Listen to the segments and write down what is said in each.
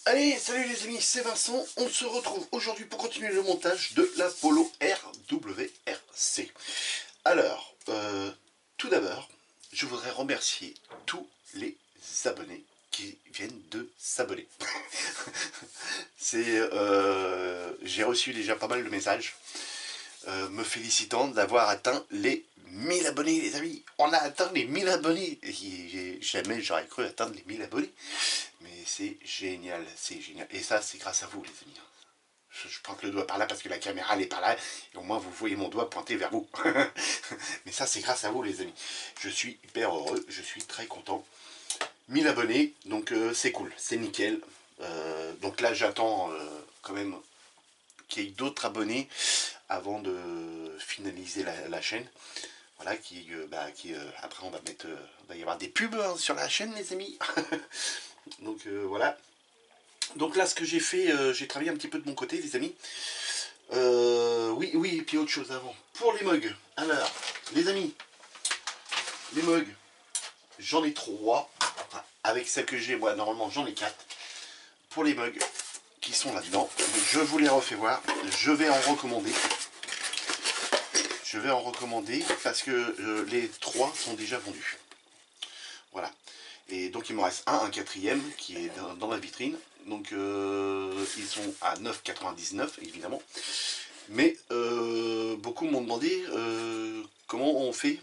Allez, salut les amis, c'est Vincent. On se retrouve aujourd'hui pour continuer le montage de la Polo RWRC. Alors, tout d'abord, je voudrais remercier tous les abonnés qui viennent de s'abonner. J'ai reçu déjà pas mal de messages me félicitant d'avoir atteint les 1000 abonnés, les amis. On a atteint les 1000 abonnés. Jamais j'aurais cru atteindre les 1000 abonnés. Mais c'est génial, c'est génial. Et ça, c'est grâce à vous, les amis. Je pointe le doigt par là parce que la caméra, elle est par là. Et au moins, vous voyez mon doigt pointer vers vous. Mais ça, c'est grâce à vous, les amis. Je suis hyper heureux, je suis très content. 1000 abonnés, donc c'est cool, c'est nickel. Donc là, j'attends quand même qu'il y ait d'autres abonnés avant de finaliser la chaîne. Voilà, après on va mettre, va y avoir des pubs hein, sur la chaîne, les amis. Donc voilà. Donc là, ce que j'ai fait, j'ai travaillé un petit peu de mon côté, les amis. Oui, et puis autre chose avant. Pour les mugs, alors, les amis, les mugs, j'en ai 3. Enfin, avec celle que j'ai, moi, normalement, j'en ai 4. Pour les mugs qui sont là-dedans, je vous les refais voir. Je vais en recommander. Je vais en recommander parce que les 3 sont déjà vendus. Voilà. Et donc il me reste un quatrième qui est dans la vitrine. Donc ils sont à 9,99 évidemment. Mais beaucoup m'ont demandé comment on fait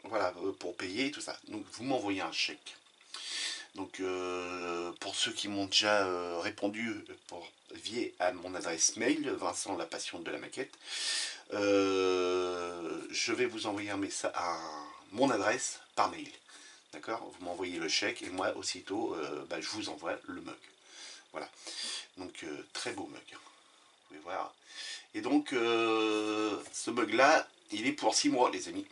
voilà, pour payer tout ça. Donc vous m'envoyez un chèque. Donc pour ceux qui m'ont déjà répondu via à mon adresse mail, Vincent la passion de la maquette, je vais vous envoyer mon adresse par mail. D'accord, vous m'envoyez le chèque et moi aussitôt je vous envoie le mug. Voilà, donc très beau mug, vous pouvez voir. Et donc ce mug là, il est pour 6 mois les amis.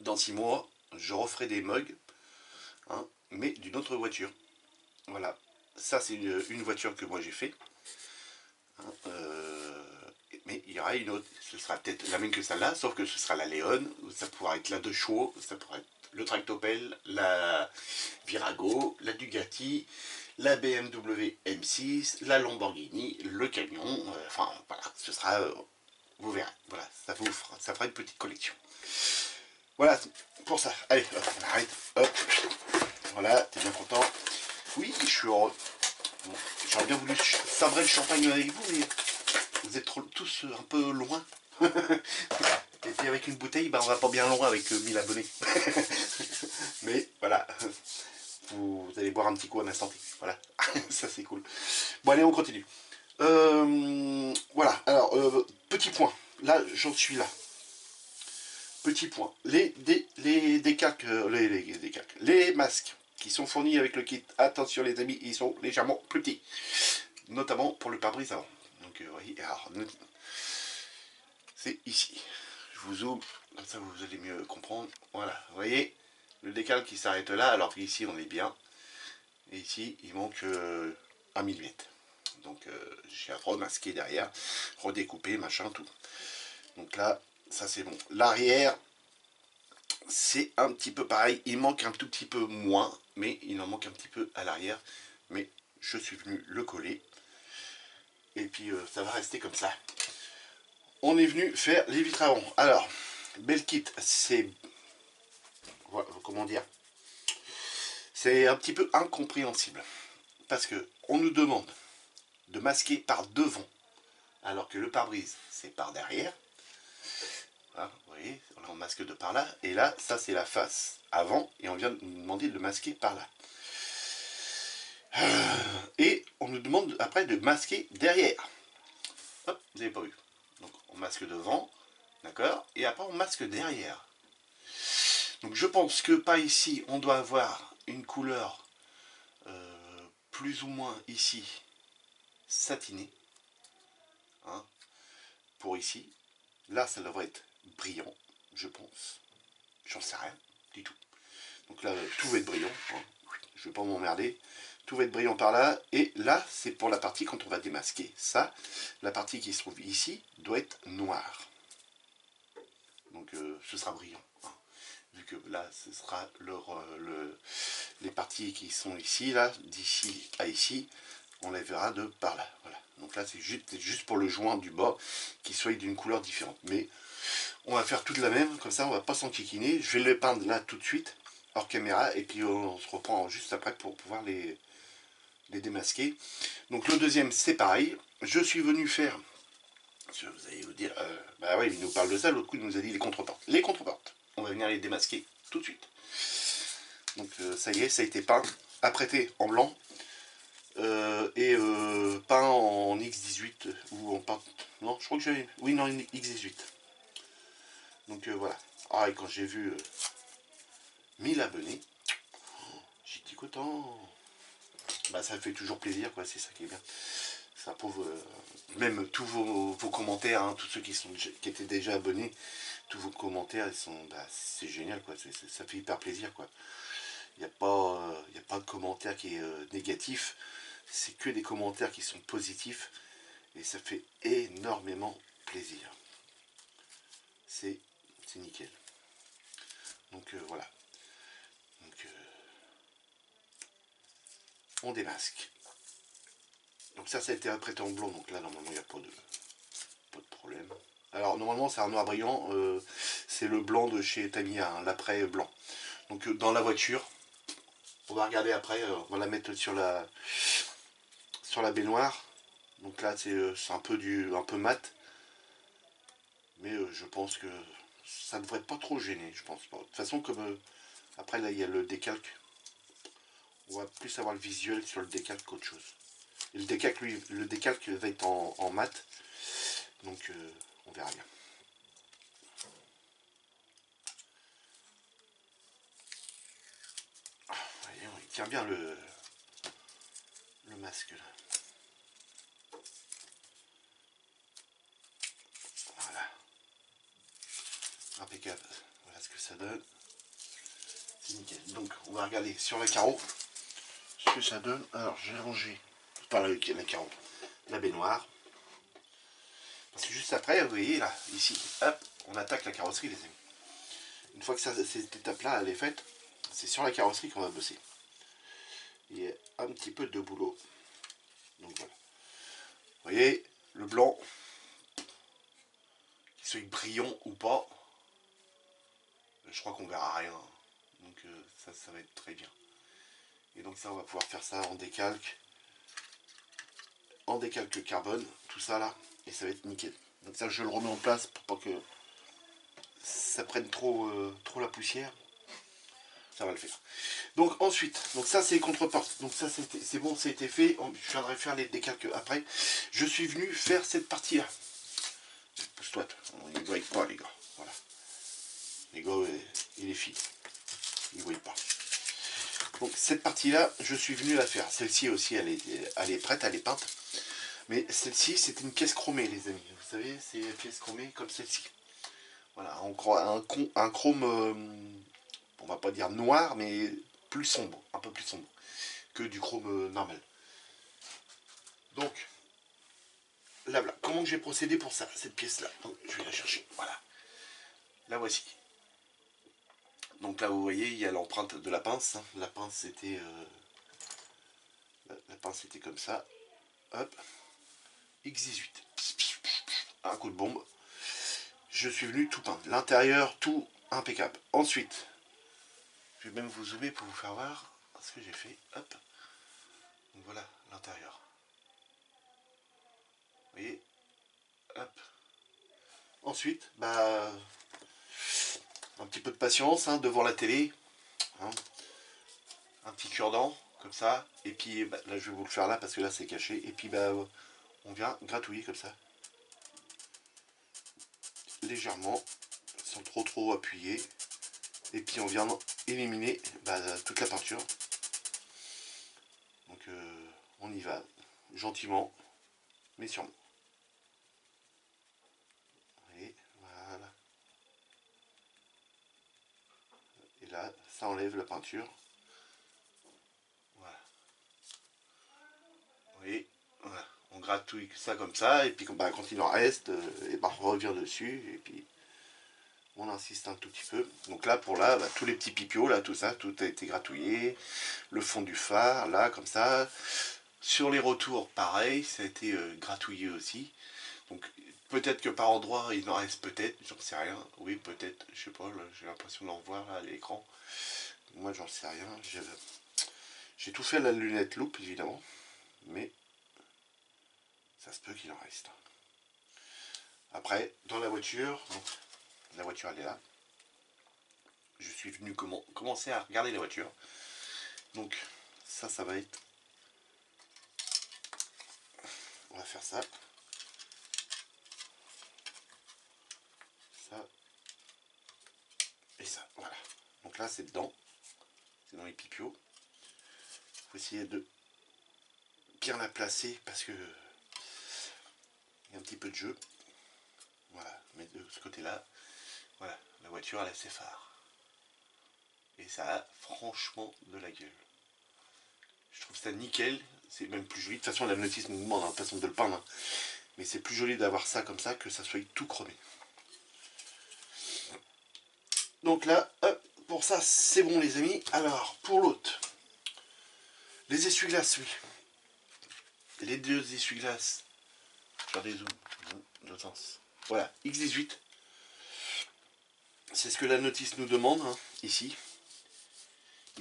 Dans 6 mois, je referai des mugs, hein, mais d'une autre voiture. Voilà, ça c'est une voiture que moi j'ai fait. Hein, mais il y aura une autre, ce sera peut-être la même que celle-là, sauf que ce sera la Léon, ça pourra être la 2 chevaux, ça pourra être le Tractopelle, la Virago, la Ducati, la BMW M6, la Lamborghini, le camion, enfin voilà, ce sera, vous verrez, voilà, ça fera une petite collection. Voilà pour ça. Allez, hop, on arrête, hop, voilà, t'es bien content. Oui, je suis heureux. Bon, j'aurais bien voulu sabrer le champagne avec vous, mais vous êtes tous un peu loin. Et puis avec une bouteille, on va pas bien loin avec 1000 abonnés. Mais voilà, vous allez boire un petit coup à l'instant T. Voilà, ça c'est cool. Bon allez, on continue. Voilà, alors, petit point. Là, j'en suis là. Petit point. Les masques qui sont fournis avec le kit. Attention les amis, ils sont légèrement plus petits. Notamment pour le pare-brise avant. Donc, voyez, alors, c'est ici. Je vous zoome, comme ça vous allez mieux comprendre. Voilà, vous voyez, le décal qui s'arrête là, alors qu'ici on est bien. Et ici, il manque 1 mm. Donc, j'ai remasqué derrière, redécoupé, machin, tout. Donc là, ça c'est bon. L'arrière, c'est un petit peu pareil. Il manque un tout petit peu moins, mais il en manque un petit peu à l'arrière. Mais je suis venu le coller. Et puis, ça va rester comme ça. On est venu faire les vitres avant. Alors, Belkit, c'est... Comment dire? C'est un petit peu incompréhensible. Parce que on nous demande de masquer par devant. Alors que le pare-brise, c'est par derrière. Voilà, vous voyez, on masque de par là. Et là, ça c'est la face avant. Et on vient nous demander de le masquer par là. Et on nous demande après de masquer derrière. Hop, vous n'avez pas vu. Donc on masque devant. D'accord. Et après on masque derrière. Donc je pense que par ici, on doit avoir une couleur plus ou moins ici satinée. Hein, pour ici. Là, ça devrait être brillant, je pense. J'en sais rien du tout. Donc là, tout va être brillant. Hein. Je ne vais pas m'emmerder. Tout va être brillant par là. Et là, c'est pour la partie quand on va démasquer. Ça, la partie qui se trouve ici, doit être noire. Donc ce sera brillant. Hein. Vu que là, ce sera les parties qui sont ici, là, d'ici à ici, on les verra de par là. Voilà. Donc là, c'est juste pour le joint du bas qui soit d'une couleur différente. Mais on va faire toute la même, comme ça on va pas s'enquiquiner. Je vais les peindre là tout de suite, hors caméra, et puis on se reprend juste après pour pouvoir les démasquer. Donc le deuxième, c'est pareil. Je suis venu faire, vous allez vous dire, bah oui, il nous parle de ça, l'autre coup il nous a dit les contreportes. Les contreportes, on va venir les démasquer tout de suite. Donc ça y est, ça a été peint, apprêté en blanc, et peint en X18, ou en peint, non, je crois que j'avais, oui, non, X18. Donc voilà. Ah, et quand j'ai vu 1000 abonnés, j'ai dit qu'autant. Bah, ça fait toujours plaisir, quoi, c'est ça qui est bien. Ça prouve, même tous vos commentaires, hein, tous ceux qui étaient déjà abonnés, tous vos commentaires, ils sont, bah, c'est génial, quoi, ça fait hyper plaisir, quoi. Il n'y a pas de commentaire qui est négatif, c'est que des commentaires qui sont positifs, et ça fait énormément plaisir. C'est nickel. Donc voilà. Donc on démasque. Donc ça a été apprêté en blanc, donc là normalement il n'y a pas de problème. Alors normalement c'est un noir brillant, c'est le blanc de chez Tamiya, hein, l'après blanc. Donc dans la voiture, on va regarder après, on va la mettre sur la baignoire. Donc là c'est un peu mat, mais je pense que ça ne devrait pas trop gêner, je pense pas. De toute façon comme après là il y a le décalque, on va plus avoir le visuel sur le décalque qu'autre chose. Et le décalque va être en mat, donc on verra bien. Voyez, il tient bien le masque là. Voilà. Impeccable. Voilà ce que ça donne. C'est nickel. Donc on va regarder sur les carreaux ce que ça donne. Alors j'ai rangé par les carreaux la baignoire. Parce que juste après, vous voyez là, ici, hop, on attaque la carrosserie les amis. Une fois que cette étape-là elle est faite, c'est sur la carrosserie qu'on va bosser. Il y a un petit peu de boulot. Donc voilà. Vous voyez, le blanc, qu'il soit brillant ou pas, je crois qu'on verra rien. Donc ça va être très bien. Et donc ça, on va pouvoir faire ça en décalque carbone, tout ça là, et ça va être nickel. Donc ça, je le remets en place pour pas que ça prenne trop la poussière. Ça va le faire. Donc ensuite, donc ça c'est les contreportes. Donc ça c'est bon, ça a été fait. Je viendrai faire les décalques après. Je suis venu faire cette partie là. Pousse-toi, ils ne voient pas les gars. Voilà. Les gars et les filles. Ils ne voient pas. Donc cette partie là, je suis venu la faire. Celle-ci aussi, elle est prête, elle est peinte. Mais celle-ci, c'est une pièce chromée, les amis. Vous savez, c'est une pièce chromée comme celle-ci. Voilà, un chrome, on va pas dire noir, mais plus sombre, un peu plus sombre que du chrome normal. Donc, là, voilà. Comment j'ai procédé pour ça, cette pièce-là? Je vais la chercher. Voilà. La voici. Donc là, vous voyez, il y a l'empreinte de la pince. La pince, c'était comme ça. Hop. X18. Un coup de bombe. Je suis venu tout peindre. L'intérieur, tout impeccable. Ensuite, je vais même vous zoomer pour vous faire voir ce que j'ai fait. Hop. Donc voilà l'intérieur. Vous voyez. Hop. Ensuite, bah, un petit peu de patience hein, devant la télé. Hein. Un petit cure-dent, comme ça. Et puis bah, là, je vais vous le faire là parce que là, c'est caché. Et puis, bah, on vient gratouiller comme ça. Légèrement, sans trop appuyer. Et puis, on vient éliminer bah, toute la peinture. Donc, on y va gentiment, mais sûrement. Et voilà. Et là, ça enlève la peinture. Voilà. Vous voyez, voilà. On gratouille ça comme ça, et puis bah, quand il en reste, et bah, on revient dessus, et puis on insiste un tout petit peu. Donc là, pour là, bah, tous les petits pipios, là, tout ça, tout a été gratouillé. Le fond du phare, là, comme ça. Sur les retours, pareil, ça a été gratouillé aussi. Donc peut-être que par endroit, il en reste peut-être, j'en sais rien. Oui, peut-être, je sais pas, j'ai l'impression d'en voir là à l'écran. Moi, j'en sais rien. J'ai tout fait à la lunette loupe, évidemment. Mais ça se peut qu'il en reste. Après, dans la voiture, donc, la voiture elle est là. Je suis venu commencer à regarder la voiture. Donc ça va être... On va faire ça. Ça. Et ça, voilà. Donc là c'est dedans. C'est dans les pipios. Il faut essayer de bien la placer parce que il y a un petit peu de jeu. Voilà. Mais de ce côté-là, voilà, la voiture elle a ses phares. Et ça a franchement de la gueule. Je trouve ça nickel, c'est même plus joli. De toute façon la notice nous demande de façon de le peindre. Hein. Mais c'est plus joli d'avoir ça comme ça que ça soit tout chromé. Donc là, hop, pour ça c'est bon les amis. Alors pour l'autre, les essuie-glaces, oui. Les deux essuie-glaces, faire des zooms, dans l'autre sens. Voilà, X18. C'est ce que la notice nous demande, hein, ici.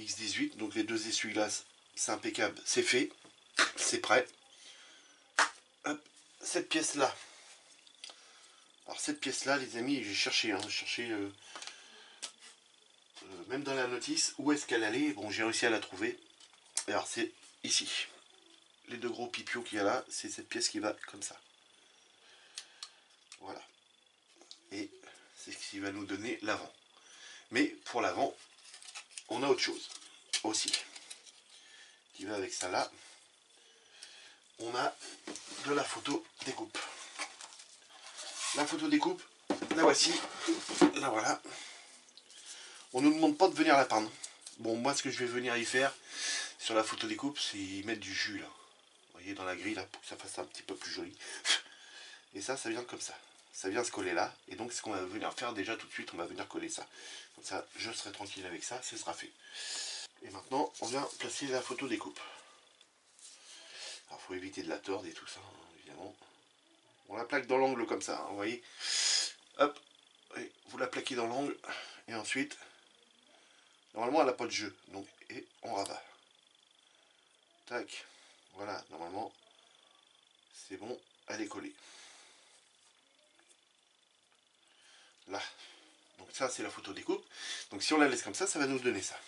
X18, donc les deux essuie-glaces, c'est impeccable, c'est fait, c'est prêt. Hop, cette pièce-là. Alors cette pièce-là, les amis, j'ai cherché, même dans la notice, où est-ce qu'elle allait. Bon, j'ai réussi à la trouver. Alors c'est ici. Les deux gros pipios qu'il y a là, c'est cette pièce qui va comme ça. Voilà. Et c'est ce qui va nous donner l'avant. Mais pour l'avant, on a autre chose aussi. Qui va avec ça là. On a de la photo découpe. La photo découpe, la voici. La voilà. On ne nous demande pas de venir la peindre. Bon, moi ce que je vais venir y faire sur la photo découpe, c'est y mettre du jus là. Vous voyez dans la grille là, pour que ça fasse un petit peu plus joli. Et ça vient comme ça. Ça vient se coller là. Et donc ce qu'on va venir faire déjà tout de suite, on va venir coller ça. Comme ça, je serai tranquille avec ça, ce sera fait. Et maintenant, on vient placer la photo découpe. Alors il faut éviter de la tordre et tout ça, hein, évidemment. On la plaque dans l'angle comme ça, hein, vous voyez. Hop, et vous la plaquez dans l'angle. Et ensuite, normalement elle n'a pas de jeu. Donc, et on rabat. Tac. Voilà, normalement, c'est bon, elle est collée. Là. Donc ça, c'est la photo découpe. Donc si on la laisse comme ça va nous donner ça.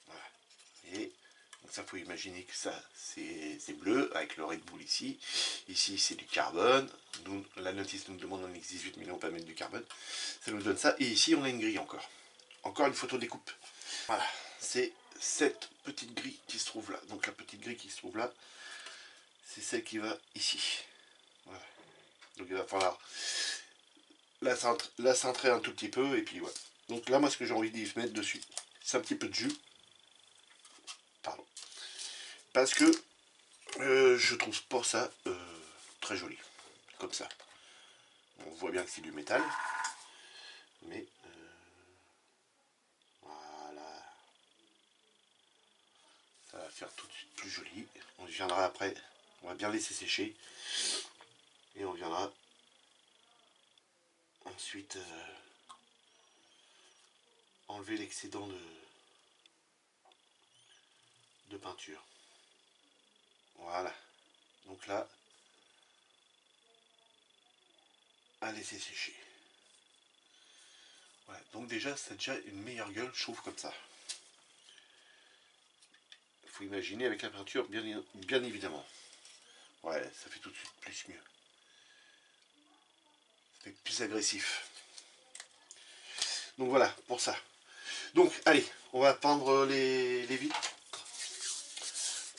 Voilà. Et donc ça, faut imaginer que ça, c'est bleu, avec le Red Bull ici. Ici, c'est du carbone. Nous, la notice nous demande en X18, mais on peut mettre du carbone. Ça nous donne ça. Et ici, on a une grille encore. Encore une photo découpe. Voilà. C'est cette petite grille qui se trouve là. Donc la petite grille qui se trouve là, c'est celle qui va ici. Voilà. Donc il va falloir la cintrer un tout petit peu et puis voilà. Donc là, moi, ce que j'ai envie d'y mettre dessus, c'est un petit peu de jus. Pardon. Parce que je trouve pas ça très joli. Comme ça. On voit bien que c'est du métal. Mais voilà. Ça va faire tout de suite plus joli. On viendra après. On va bien laisser sécher. Et on viendra ensuite enlever l'excédent de peinture. Voilà. Donc là, à laisser sécher. Voilà. Donc déjà, ça a déjà une meilleure gueule, je trouve, comme ça. Il faut imaginer avec la peinture, bien évidemment. Ouais, ça fait tout de suite plus mieux. Ça fait plus agressif. Donc voilà, pour ça. Donc, allez, on va peindre les vitres.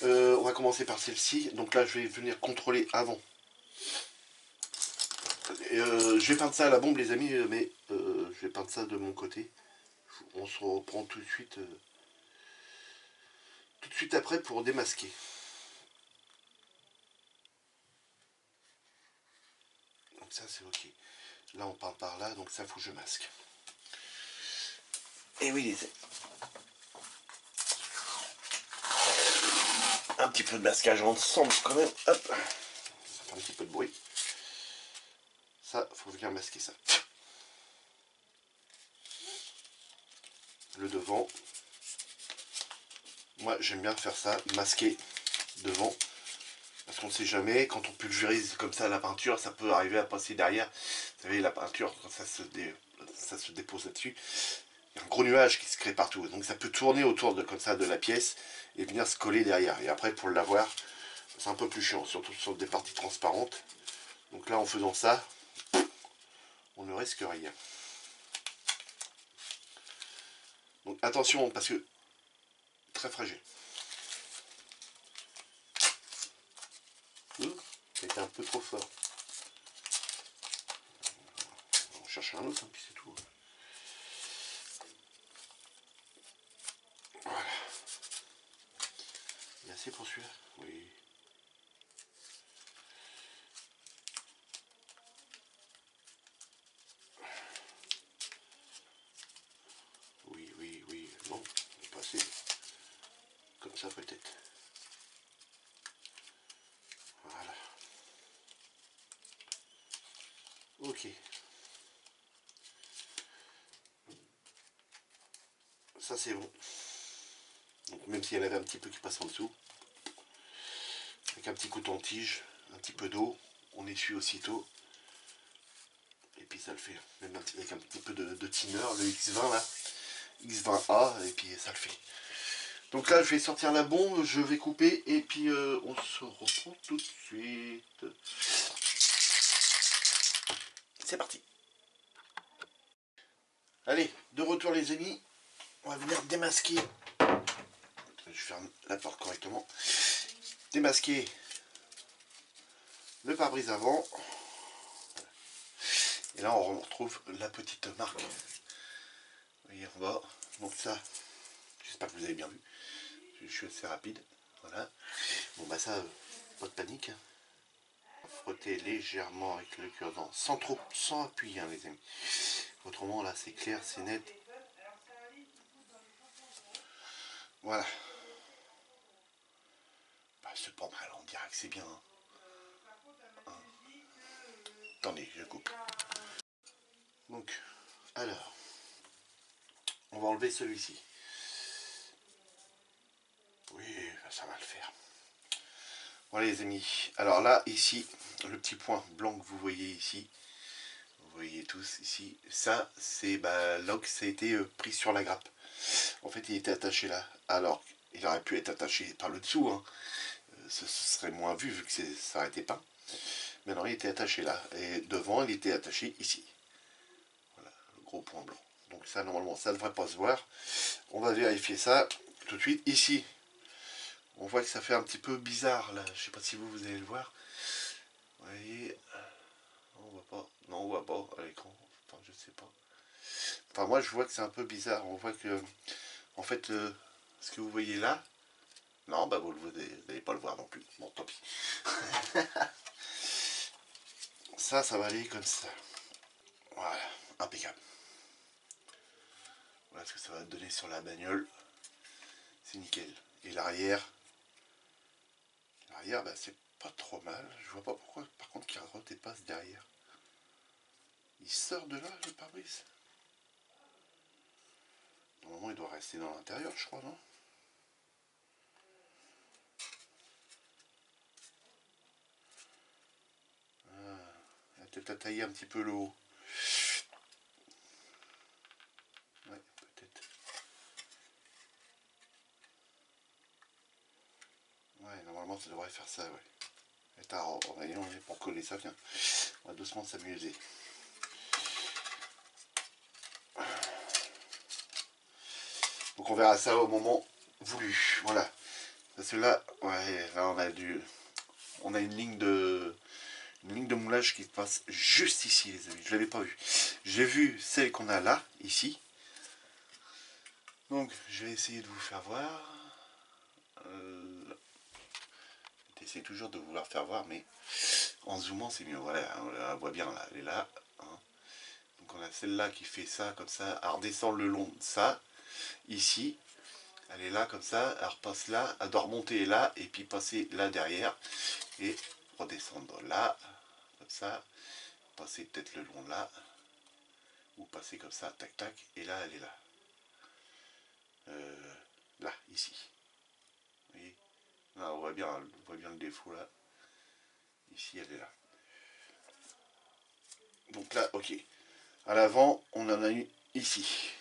On va commencer par celle-ci. Donc là, je vais venir contrôler avant. Je vais peindre ça à la bombe, les amis, mais je vais peindre ça de mon côté. On se reprend tout de suite après pour démasquer. Donc ça, c'est ok. Là on part par là, donc ça faut que je masque. Et oui les amis. Un petit peu de masquage ensemble quand même. Hop. Ça fait un petit peu de bruit. Ça, faut venir masquer ça. Le devant. Moi j'aime bien faire ça, masquer devant. Parce qu'on ne sait jamais, quand on pulvérise comme ça la peinture, ça peut arriver à passer derrière. Vous savez, la peinture, quand ça se dépose là-dessus, il y a un gros nuage qui se crée partout. Donc ça peut tourner autour de, comme ça, de la pièce et venir se coller derrière. Et après, pour l'avoir, c'est un peu plus chiant, surtout sur des parties transparentes. Donc là, en faisant ça, on ne risque rien. Donc attention, parce que très fragile. C'était un peu trop fort. On va chercher un autre, hein, puis c'est tout. Voilà. Il y a assez pour celui-là. Oui. Oui. Non, pas assez. Comme ça peut-être. Voilà. Ok. Ça c'est bon. Donc même s'il y en avait un petit peu qui passe en dessous, avec un petit coton-tige, un petit peu d'eau, on essuie aussitôt. Et puis ça le fait. Même avec un petit peu de thinner, le X20 là. X20A, et puis ça le fait. Donc là je vais sortir la bombe, je vais couper, et puis on se reprend tout de suite. C'est parti. Allez, de retour les amis. On va venir démasquer. Je ferme la porte correctement. Démasquer le pare-brise avant. Et là on retrouve la petite marque. Vous voyez en bas. Donc ça, j'espère que vous avez bien vu. Je suis assez rapide. Voilà. Bon bah ça, pas de panique. Frotter légèrement avec le cure-dent, sans appuyer hein, les amis. Autrement là c'est clair, c'est net. Voilà. Bah, c'est pas mal, on dirait que c'est bien. Hein. Attendez, je coupe. Donc, alors, on va enlever celui-ci. Oui, ça va le faire. Voilà les amis. Alors là, ici, le petit point blanc que vous voyez ici, vous voyez tous ici, ça c'est là que ça a été pris sur la grappe. En fait, il était attaché là. Alors, il aurait pu être attaché par le dessous. Hein. Ce serait moins vu que ça aurait été peint. Mais non, il était attaché là. Et devant, il était attaché ici. Voilà, le gros point blanc. Donc ça, normalement, ça ne devrait pas se voir. On va vérifier ça tout de suite. Ici, on voit que ça fait un petit peu bizarre là. Je sais pas si vous allez le voir. Vous voyez, on voit pas. Non, on voit pas à l'écran. Enfin, je sais pas. Enfin, moi, je vois que c'est un peu bizarre. On voit que, en fait, ce que vous voyez là, non, bah vous n'allez pas le voir non plus. Bon, tant pis. Ça va aller comme ça. Voilà, impeccable. Voilà ce que ça va donner sur la bagnole. C'est nickel. Et l'arrière, bah, c'est pas trop mal. Je vois pas pourquoi, par contre, qu'il redépasse derrière. Il sort de là, le pare-brise. Normalement, il doit rester dans l'intérieur, je crois, non? Il a peut-être à tailler un petit peu le haut. Ouais, peut-être. Ouais, normalement, ça devrait faire ça, ouais. Et tard, pour coller ça, tiens. On va doucement s'amuser. Donc on verra ça au moment voulu. Voilà. Parce que là, ouais, là on a une ligne de moulage qui passe juste ici, les amis. Je l'avais pas vu. J'ai vu celle qu'on a là, ici. Donc je vais essayer de vous faire voir. J'essaie toujours de vous la faire voir, mais en zoomant c'est mieux. Voilà, on la voit bien là. Elle est là. Hein. on a celle-là qui fait ça, comme ça, elle redescend le long de ça, ici, elle est là comme ça, elle repasse là, elle doit remonter là, et puis passer là derrière, et redescendre là, comme ça, passer peut-être le long là, ou passer comme ça, tac tac, et là elle est là. Là, ici. Vous voyez là, on voit bien le défaut là. Ici elle est là. Donc là, ok. À l'avant, on en a une ici.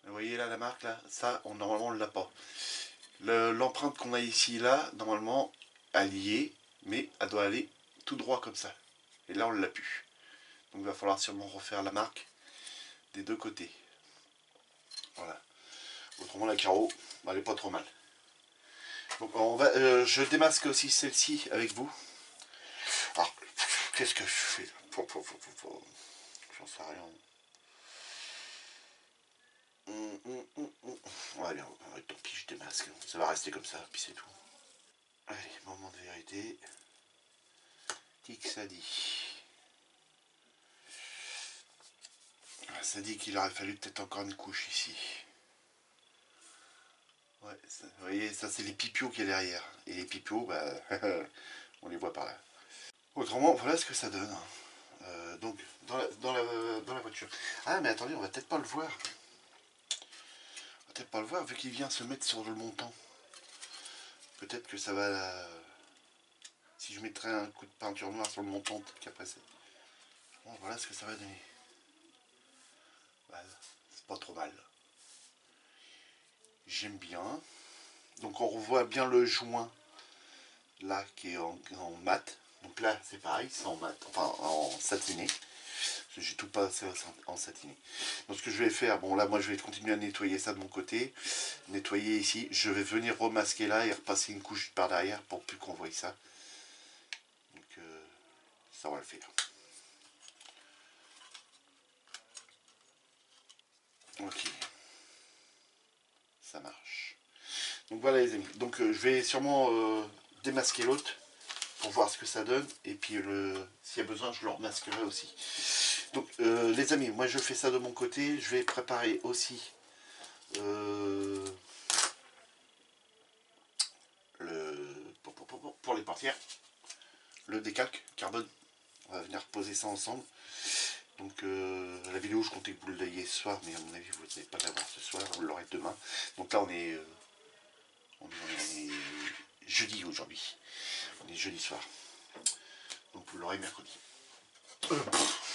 Vous voyez là la marque là, ça normalement on ne l'a pas. L'empreinte qu'on a ici là, normalement elle y est, mais elle doit aller tout droit comme ça. Et là on l'a plus. Donc il va falloir sûrement refaire la marque des deux côtés. Voilà. Autrement la carreau, elle est pas trop mal. Donc on va, je démasque aussi celle-ci avec vous. Alors, qu'est-ce que je fais là? J'en sais rien. Ouais, bien, tant pis, je démasque. Ça va rester comme ça, puis c'est tout. Allez, moment de vérité. Qui que ça dit? Ça dit qu'il aurait fallu peut-être encore une couche ici. Ouais, ça, vous voyez, ça c'est les pipios qui est derrière. Et les pipios, bah, on les voit par là. Autrement, voilà ce que ça donne. Donc, dans la voiture. Ah, mais attendez, on va peut-être pas le voir. On va peut-être pas le voir vu qu'il vient se mettre sur le montant. Peut-être que ça va... Si je mettrais un coup de peinture noire sur le montant, peut-être qu'après c'est... Bon, voilà ce que ça va donner. Bah, c'est pas trop mal. J'aime bien. Donc on revoit bien le joint là qui est en mat. Donc là c'est pareil, c'est en mat, enfin en satiné. J'ai tout passé en satiné. Donc ce que je vais faire, bon là moi je vais continuer à nettoyer ça de mon côté. Nettoyer ici. Je vais venir remasquer là et repasser une couche par derrière pour plus qu'on voie ça. Donc ça on va le faire. Ok. Ça marche. Donc voilà les amis. Donc je vais sûrement démasquer l'autre pour voir ce que ça donne. Et puis s'il y a besoin, je le remasquerai aussi. Donc les amis, moi je fais ça de mon côté. Je vais préparer aussi pour les portières, le décalque carbone. On va venir poser ça ensemble. Donc la vidéo, je comptais que vous l'ayez ce soir, mais à mon avis, vous n'allez pas l'avoir ce soir, vous l'aurez demain. Donc là, on est jeudi aujourd'hui. On est jeudi soir. Donc vous l'aurez mercredi.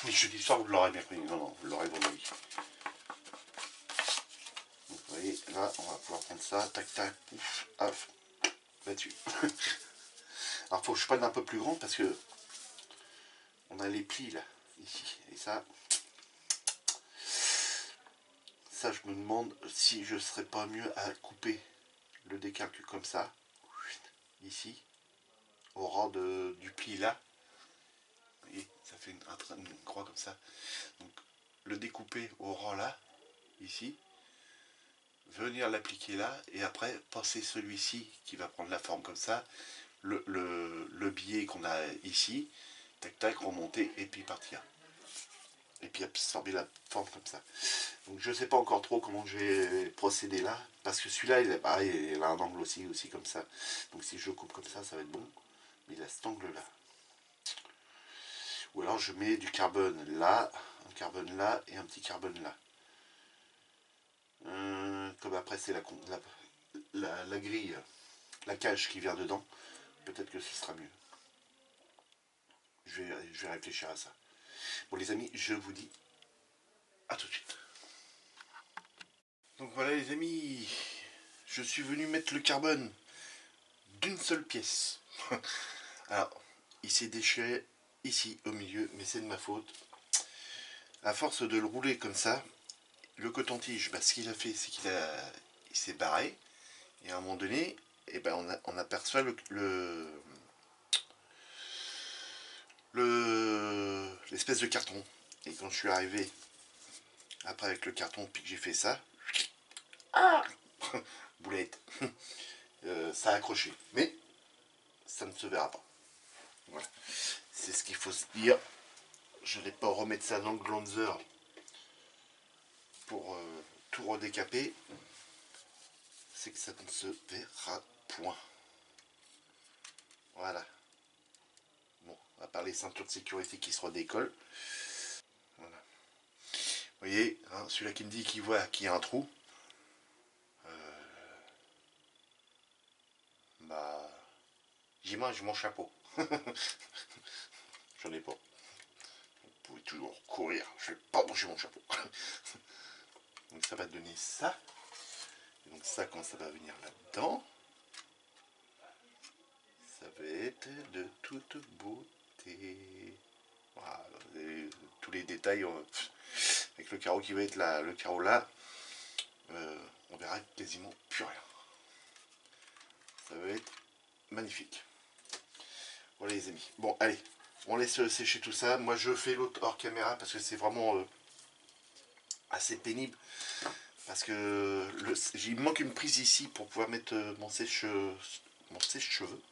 Mais jeudi soir, vous l'aurez mercredi. Non, non, vous l'aurez vendredi. Donc vous voyez, là, on va pouvoir prendre ça, tac, tac, pouf, hop, là-dessus. Alors faut que je prenne un peu plus grand parce que on a les plis là, ici. Et ça je me demande si je serais pas mieux à couper le décalque comme ça, ici, au rang du pli là. Vous voyez, ça fait une croix comme ça. Donc le découper au rang là, ici, venir l'appliquer là, et après passer celui-ci qui va prendre la forme comme ça, le billet qu'on a ici, tac tac, remonter et puis partir. Et puis absorber la forme comme ça. Donc je sais pas encore trop comment je vais procéder là, parce que celui-là il est pareil, il a un angle aussi comme ça. Donc si je coupe comme ça va être bon, mais il a cet angle là. Ou alors je mets du carbone là, un carbone là et un petit carbone là. Comme après c'est la grille, la cage qui vient dedans, peut-être que ce sera mieux. Je vais réfléchir à ça. Bon les amis, je vous dis à tout de suite. Donc voilà les amis, je suis venu mettre le carbone d'une seule pièce. Alors, il s'est déchiré ici au milieu, mais c'est de ma faute. À force de le rouler comme ça, le coton-tige, bah, ce qu'il a fait, c'est il s'est barré. Et à un moment donné, eh ben, on aperçoit l'espèce de carton. Et quand je suis arrivé après avec le carton, puis que j'ai fait ça, ah boulette, ça a accroché. Mais ça ne se verra pas. Voilà. C'est ce qu'il faut se dire. je n'ai pas remettre ça dans le glanzer pour tout redécaper, c'est que ça ne se verra point. Voilà. Bon, à part les ceintures de sécurité qui se redécollent. Voilà. Vous voyez, hein, celui-là qui me dit qu'il voit qu'il y a un trou. Bah, j'y mange mon chapeau. J'en ai pas. Vous pouvez toujours courir. Je vais pas manger mon chapeau. Donc ça va donner ça. Et donc ça, quand ça va venir là-dedans, ça va être de toute beauté. Voilà, tous les détails avec le carreau qui va être là, le carreau là, on verra quasiment plus rien. Ça va être magnifique. Voilà les amis. Bon allez, on laisse sécher tout ça. Moi je fais l'autre hors caméra parce que c'est vraiment assez pénible. Parce que il me manque une prise ici pour pouvoir mettre mon sèche-cheveux.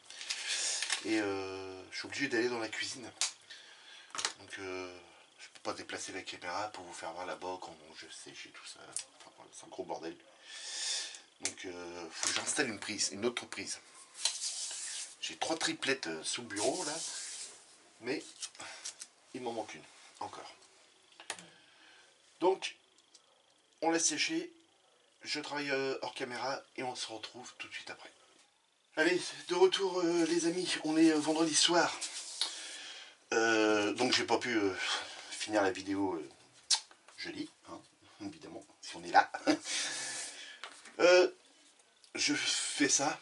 Et je suis obligé d'aller dans la cuisine. Donc je peux pas déplacer la caméra pour vous faire voir là-bas quand je sèche et tout ça. Enfin, voilà, c'est un gros bordel. Donc faut que j'installe une prise, une autre prise. J'ai 3 triplettes sous le bureau là. Mais il m'en manque une encore. Donc on laisse sécher. Je travaille hors caméra et on se retrouve tout de suite après. Allez, de retour les amis, on est vendredi soir. Donc j'ai pas pu finir la vidéo jeudi, hein, évidemment, si on est là. Je fais ça,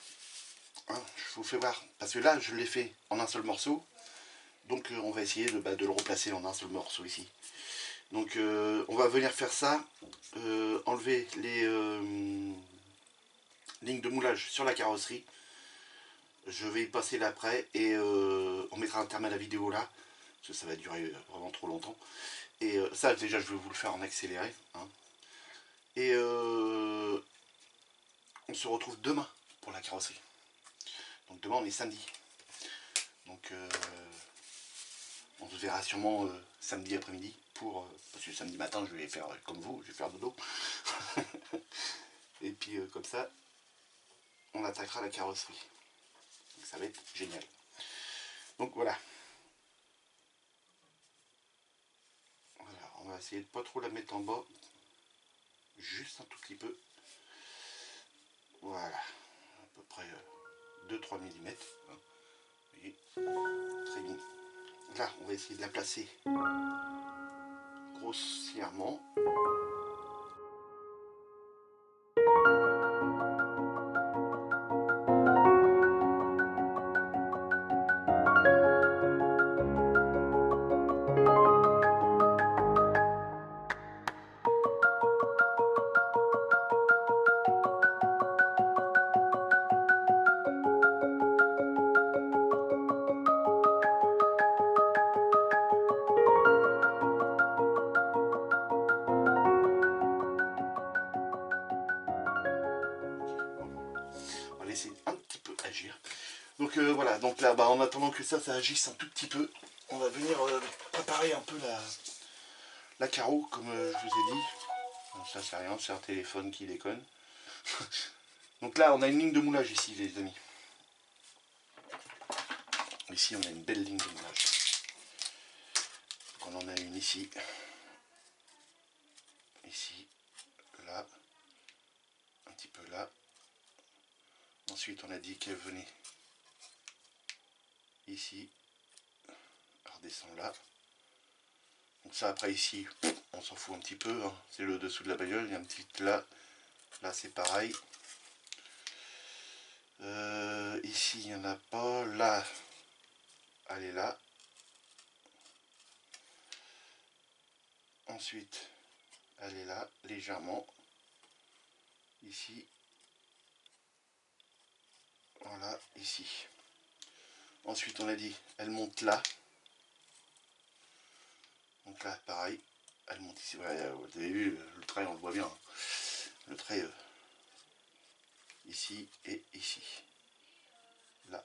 hein, je vous fais voir, parce que là je l'ai fait en un seul morceau. Donc on va essayer de le replacer en un seul morceau ici. Donc on va venir faire ça, enlever les lignes de moulage sur la carrosserie. Je vais y passer l'après et on mettra un terme à la vidéo là, parce que ça va durer vraiment trop longtemps. Et ça déjà je vais vous le faire en accéléré. Hein. Et on se retrouve demain pour la carrosserie. Donc demain on est samedi. Donc on se verra sûrement samedi après-midi pour parce que samedi matin je vais faire comme vous, je vais faire dodo. Et puis comme ça on attaquera la carrosserie. Donc ça va être génial. Donc voilà. Voilà, on va essayer de pas trop la mettre en bas. Juste un tout petit peu. Voilà. À peu près 2-3 mm. Hein. Vous voyez. Très bien. Là, on va essayer de la placer grossièrement. On va laisser un petit peu agir. Donc voilà, donc là, en attendant que ça agisse un tout petit peu, on va venir préparer un peu la carreau, comme je vous ai dit. Bon, ça c'est rien, c'est un téléphone qui déconne. Donc là, on a une ligne de moulage ici, les amis. Ici, on a une belle ligne de moulage. On en a une ici. Ici, là, un petit peu là. Ensuite, on a dit qu'elle venait ici. Elle redescend là. Donc ça, après ici, on s'en fout un petit peu. Hein. C'est le dessous de la bagnole. Il y a un petit là. Là, c'est pareil. Ici, il n'y en a pas. Là, elle est là. Ensuite, elle est là, légèrement. Ici. Voilà, ici. Ensuite, on a dit, elle monte là. Donc là, pareil, elle monte ici. Ouais, vous avez vu, le trait, on le voit bien. Hein. Le trait ici et ici. Là.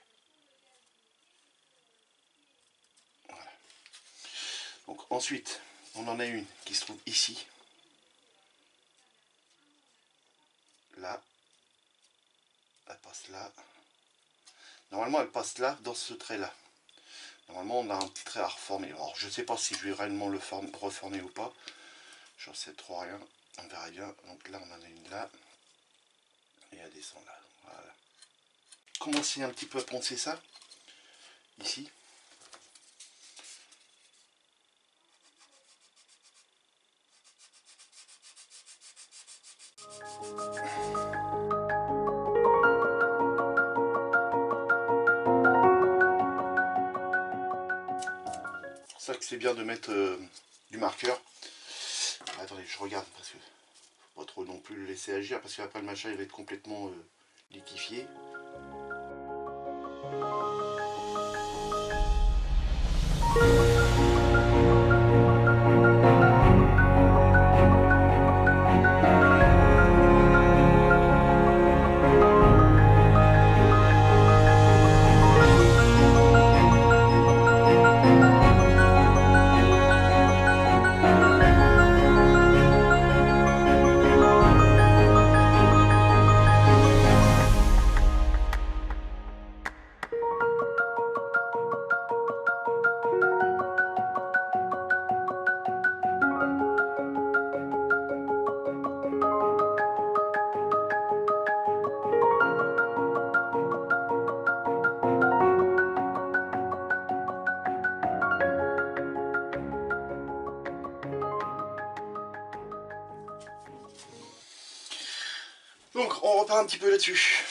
Voilà. Donc Ensuite, on en a une qui se trouve ici. Là. Elle passe là. Normalement, elle passe là, dans ce trait-là. Normalement, on a un petit trait à reformer. Alors, je ne sais pas si je vais réellement le reformer ou pas. J'en sais trop rien. On verra bien. Donc là, on en a une là. Et elle descend là. Voilà. Commencer un petit peu à poncer ça. Ici. C'est ça que c'est bien de mettre du marqueur. Attendez, je regarde parce que faut pas trop non plus le laisser agir parce qu'après le machin il va être complètement liquéfié. Donc on repart un petit peu là-dessus.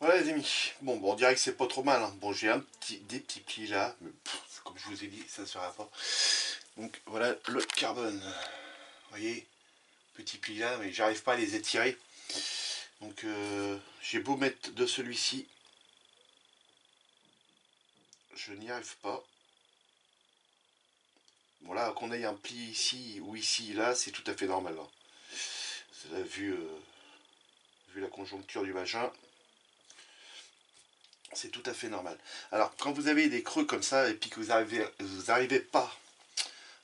Voilà les amis, bon on dirait que c'est pas trop mal, hein. Bon j'ai des petits plis là, mais comme je vous ai dit ça ne sera pas. Donc voilà le carbone, vous voyez, petits plis là, mais j'arrive pas à les étirer. Donc j'ai beau mettre de celui-ci, je n'y arrive pas. Bon là qu'on ait un pli ici ou ici, là c'est tout à fait normal, hein. C'est là, vu la conjoncture du vagin. C'est tout à fait normal. Alors, quand vous avez des creux comme ça et puis que vous n'arrivez pas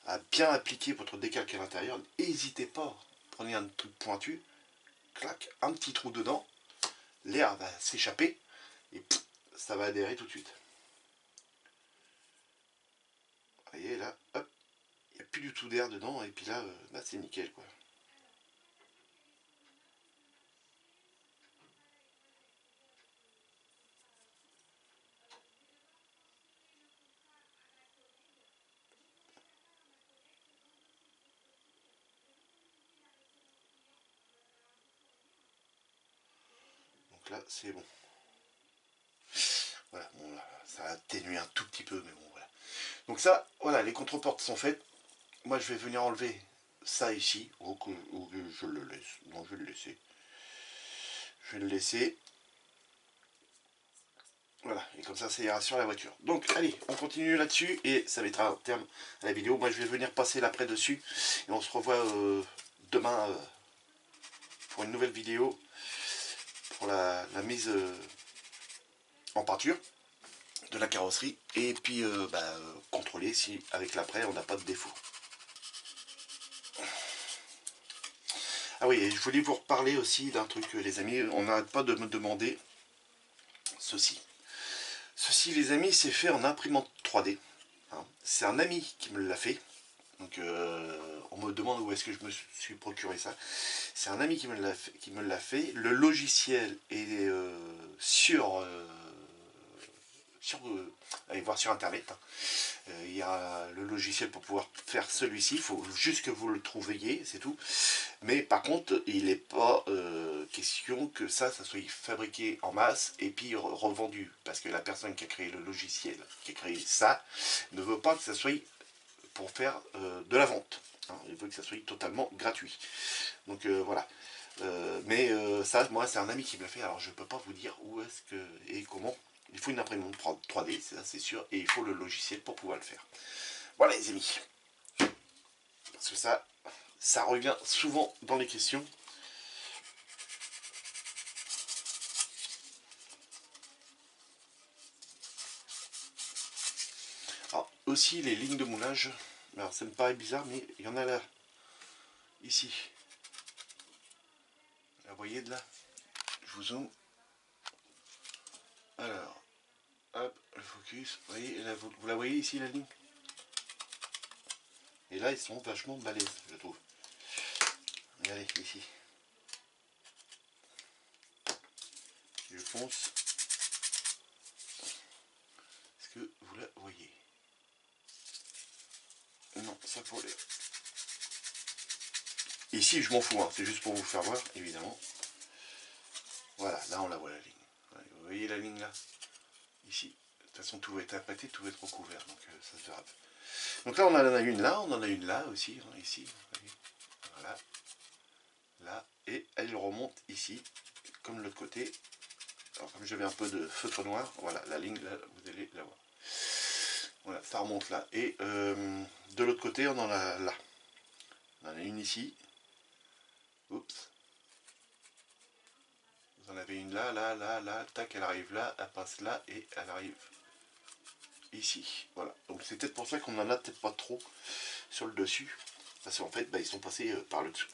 à bien appliquer votre décalque à l'intérieur, n'hésitez pas. Prenez un truc pointu, clac, un petit trou dedans, l'air va s'échapper et pff, ça va adhérer tout de suite. Vous voyez là, hop, il n'y a plus du tout d'air dedans et puis là, là c'est nickel quoi. Donc là, c'est bon. Voilà, bon là, ça a atténué un tout petit peu, mais bon voilà. Donc ça, voilà, les contreportes sont faites. Moi je vais venir enlever ça ici, ou que je le laisse. Non, je vais le laisser. Je vais le laisser. Voilà, et comme ça ira sur la voiture. Donc allez, on continue là-dessus et ça mettra un terme à la vidéo. Moi je vais venir passer l'après dessus et on se revoit demain pour une nouvelle vidéo pour la mise en peinture de la carrosserie et puis contrôler si avec l'après on n'a pas de défaut. Ah oui, et je voulais vous reparler aussi d'un truc les amis, on n'arrête pas de me demander ceci. Ceci les amis c'est fait en imprimante 3D, hein. C'est un ami qui me l'a fait. Donc on me demande où est-ce que je me suis procuré ça. C'est un ami qui me l'a fait. Le logiciel est sur allez voir sur internet, hein. Il y a le logiciel pour pouvoir faire celui-ci, il faut juste que vous le trouviez, c'est tout. Mais par contre, il n'est pas question que ça soit fabriqué en masse et puis revendu. Parce que la personne qui a créé le logiciel, qui a créé ça, ne veut pas que ça soit pour faire de la vente. Hein, il veut que ça soit totalement gratuit. Donc voilà. Mais ça, moi, c'est un ami qui me l'a fait, alors je ne peux pas vous dire où est-ce que et comment. Il faut une imprimante 3D, ça c'est sûr, et il faut le logiciel pour pouvoir le faire. Voilà les amis. Parce que ça revient souvent dans les questions. Alors, aussi les lignes de moulage. Alors ça me paraît bizarre, mais il y en a là, ici. Vous voyez de là? Je vous zoome. Alors, hop, le focus. Vous voyez, là, vous la voyez ici la ligne? Et là, ils sont vachement balèzes, je trouve. Regardez, ici. Je fonce. Est-ce que vous la voyez? Non, ça pour les... Ici, je m'en fous, hein. C'est juste pour vous faire voir, évidemment. Voilà, là, on la voit la ligne. Vous voyez la ligne là? Ici. De toute façon, tout va être appâté, tout va être recouvert, donc ça se verra. Donc là, on en a une là, on en a une là aussi, hein, ici. Voilà. Là, et elle remonte ici, comme de l'autre côté. Alors, comme j'avais un peu de feutre noir, voilà, la ligne là, vous allez la voir. Voilà, ça remonte là. Et de l'autre côté, on en a là. On en a une ici. Oups. Vous en avez une là, là, là, là. Tac, elle arrive là, elle passe là et elle arrive ici. Voilà. Donc c'est peut-être pour ça qu'on en a peut-être pas trop sur le dessus. Parce qu'en fait, bah, ils sont passés par le dessous.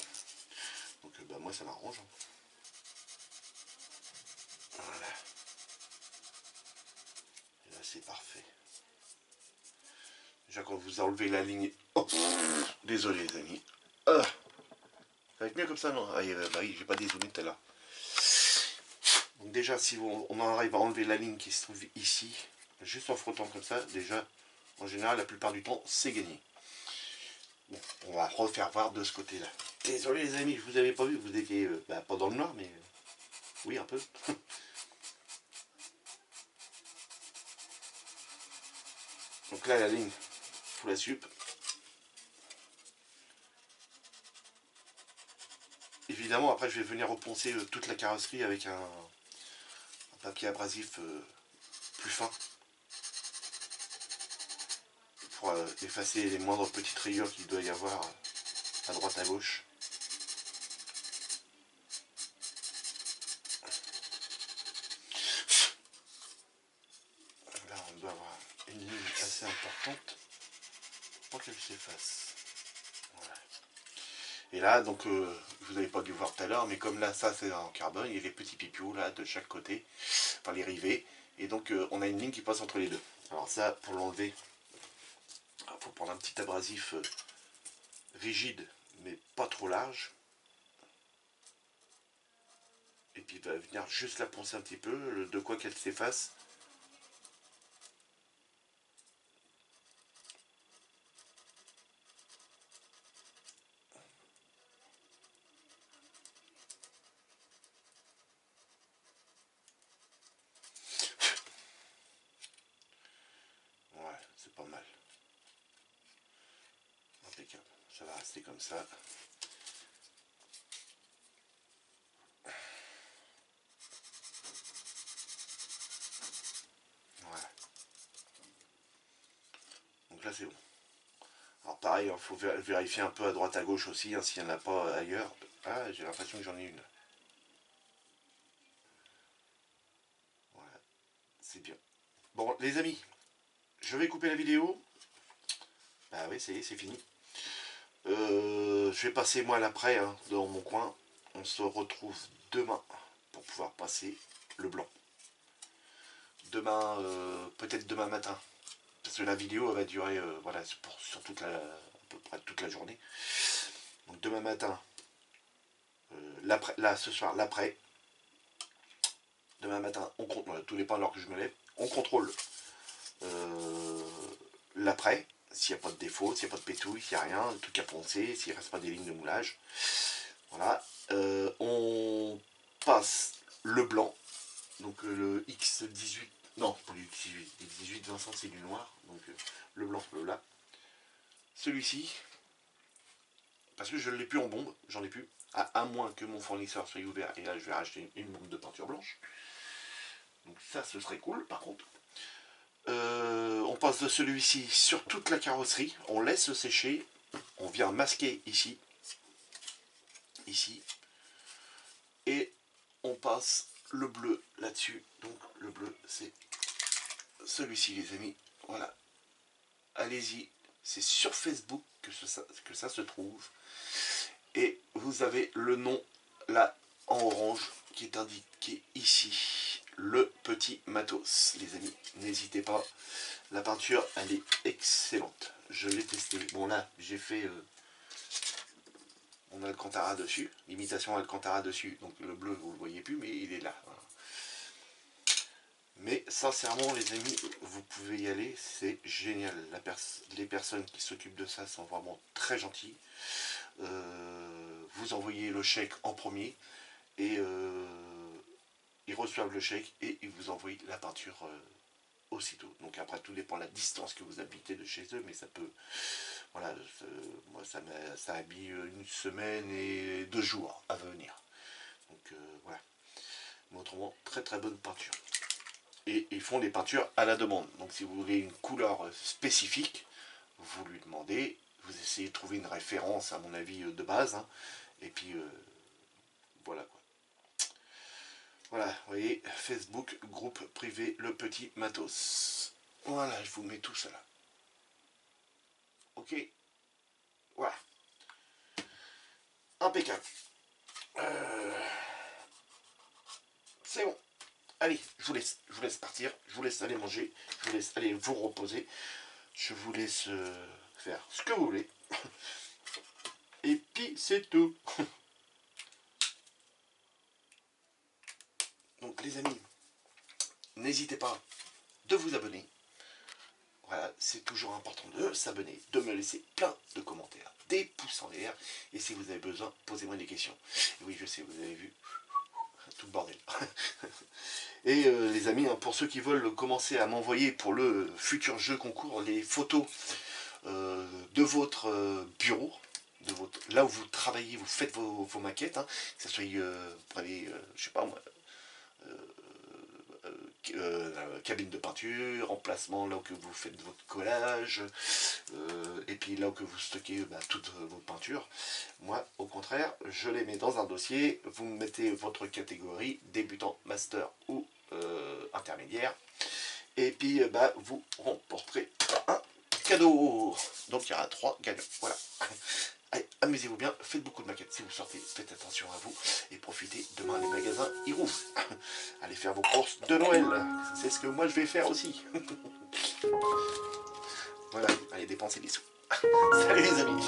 Donc bah, moi, ça m'arrange. Voilà. Et là, c'est parfait. Déjà, quand vous enlevez la ligne... Oh, désolé, les amis. Ça va être mieux comme ça, non? Ah, bah oui, j'ai pas dézoomé tout à l'heure. Donc déjà, si on en arrive à enlever la ligne qui se trouve ici, juste en frottant comme ça, déjà, en général, la plupart du temps, c'est gagné. Bon, on va refaire voir de ce côté-là. Désolé les amis, je vous avais pas vu, vous étiez pas dans le noir, mais oui, un peu. Donc là, la ligne, faut la sup. Évidemment, après, je vais venir reponcer toute la carrosserie avec un papier abrasif plus fin pour effacer les moindres petites rayures qu'il doit y avoir à droite à gauche. Là, on doit avoir une ligne assez importante pour qu'elle s'efface. Voilà. Et là, donc, vous n'avez pas dû voir tout à l'heure, mais comme là, ça c'est en carbone, il y a les petits pipios là de chaque côté, enfin les rivets, et donc on a une ligne qui passe entre les deux. Alors ça, pour l'enlever, il faut prendre un petit abrasif rigide, mais pas trop large. Et puis il va venir juste la poncer un petit peu, de quoi qu'elle s'efface. Ouais, c'est pas mal. Impeccable. Ça va rester comme ça. Voilà. Donc là c'est bon. Alors pareil, il faut vérifier un peu à droite à gauche aussi, hein, s'il n'y en a pas ailleurs. Ah, j'ai l'impression que j'en ai une. Voilà, c'est bien. Bon les amis, je vais couper la vidéo. Bah oui, ça y est, c'est fini. Je vais passer moi l'après hein, dans mon coin. On se retrouve demain pour pouvoir passer le blanc. Demain, peut-être demain matin. Parce que la vidéo elle va durer voilà, sur toute à peu près toute la journée. Donc demain matin, là ce soir, l'après. Demain matin, tout dépend de l'heure que je me lève. On contrôle l'après, s'il n'y a pas de défaut, s'il n'y a pas de pétouille, s'il n'y a rien, le truc à poncer, s'il ne reste pas des lignes de moulage. Voilà. On passe le blanc, donc le X18, non, pas le X18, X18 Vincent c'est du noir, donc le blanc, le là. Celui-ci, parce que je ne l'ai plus en bombe, j'en ai plus, à moins que mon fournisseur soit ouvert, et là je vais racheter une bombe de peinture blanche. Donc ça ce serait cool par contre. On passe de celui-ci sur toute la carrosserie, on laisse sécher, on vient masquer ici, et on passe le bleu là-dessus. Donc le bleu c'est celui-ci les amis, voilà. Allez-y, c'est sur Facebook que ça se trouve. Et vous avez le nom là en orange qui est indiqué ici. Le petit matos, les amis. N'hésitez pas. La peinture, elle est excellente. Je l'ai testé. Bon là, j'ai fait mon Alcantara dessus. L'imitation Alcantara dessus. Donc le bleu, vous ne le voyez plus, mais il est là. Voilà. Mais sincèrement, les amis, vous pouvez y aller. C'est génial. Les personnes qui s'occupent de ça sont vraiment très gentilles. Vous envoyez le chèque en premier. Et ils reçoivent le chèque et ils vous envoient la peinture aussitôt. Donc après tout dépend de la distance que vous habitez de chez eux, mais ça peut, voilà, moi ça a mis une semaine et 2 jours à venir. Donc voilà. Mais autrement, très très bonne peinture. Et ils font des peintures à la demande. Donc si vous voulez une couleur spécifique, vous lui demandez, vous essayez de trouver une référence à mon avis de base, hein, et puis voilà quoi. Voilà, vous voyez, Facebook, groupe privé, le petit matos. Voilà, je vous mets tout ça là. Ok, voilà. Impeccable. C'est bon. Allez, je vous laisse partir, je vous laisse aller manger, je vous laisse aller vous reposer. Je vous laisse faire ce que vous voulez. Et puis c'est tout. Donc les amis, n'hésitez pas de vous abonner. Voilà, c'est toujours important de s'abonner, de me laisser plein de commentaires, des pouces en l'air. Et si vous avez besoin, posez-moi des questions. Et oui, je sais, vous avez vu, tout le bordel. Et les amis, hein, pour ceux qui veulent commencer à m'envoyer pour le futur jeu concours les photos de votre bureau, là où vous travaillez, vous faites vos maquettes, hein, que ce soit pour aller, je sais pas moi, cabine de peinture, emplacement là où que vous faites votre collage, et puis là où que vous stockez toutes vos peintures. Moi, au contraire, je les mets dans un dossier, vous mettez votre catégorie, débutant, master ou intermédiaire, et puis vous remporterez un cadeau. Donc il y aura 3 gagnants. Voilà. Allez, amusez-vous bien, faites beaucoup de maquettes. Si vous sortez, faites attention à vous et profitez. Demain, les magasins, ils rouvrent. Allez faire vos courses de Noël. C'est ce que moi, je vais faire aussi. Voilà, allez dépenser des sous. Salut les amis.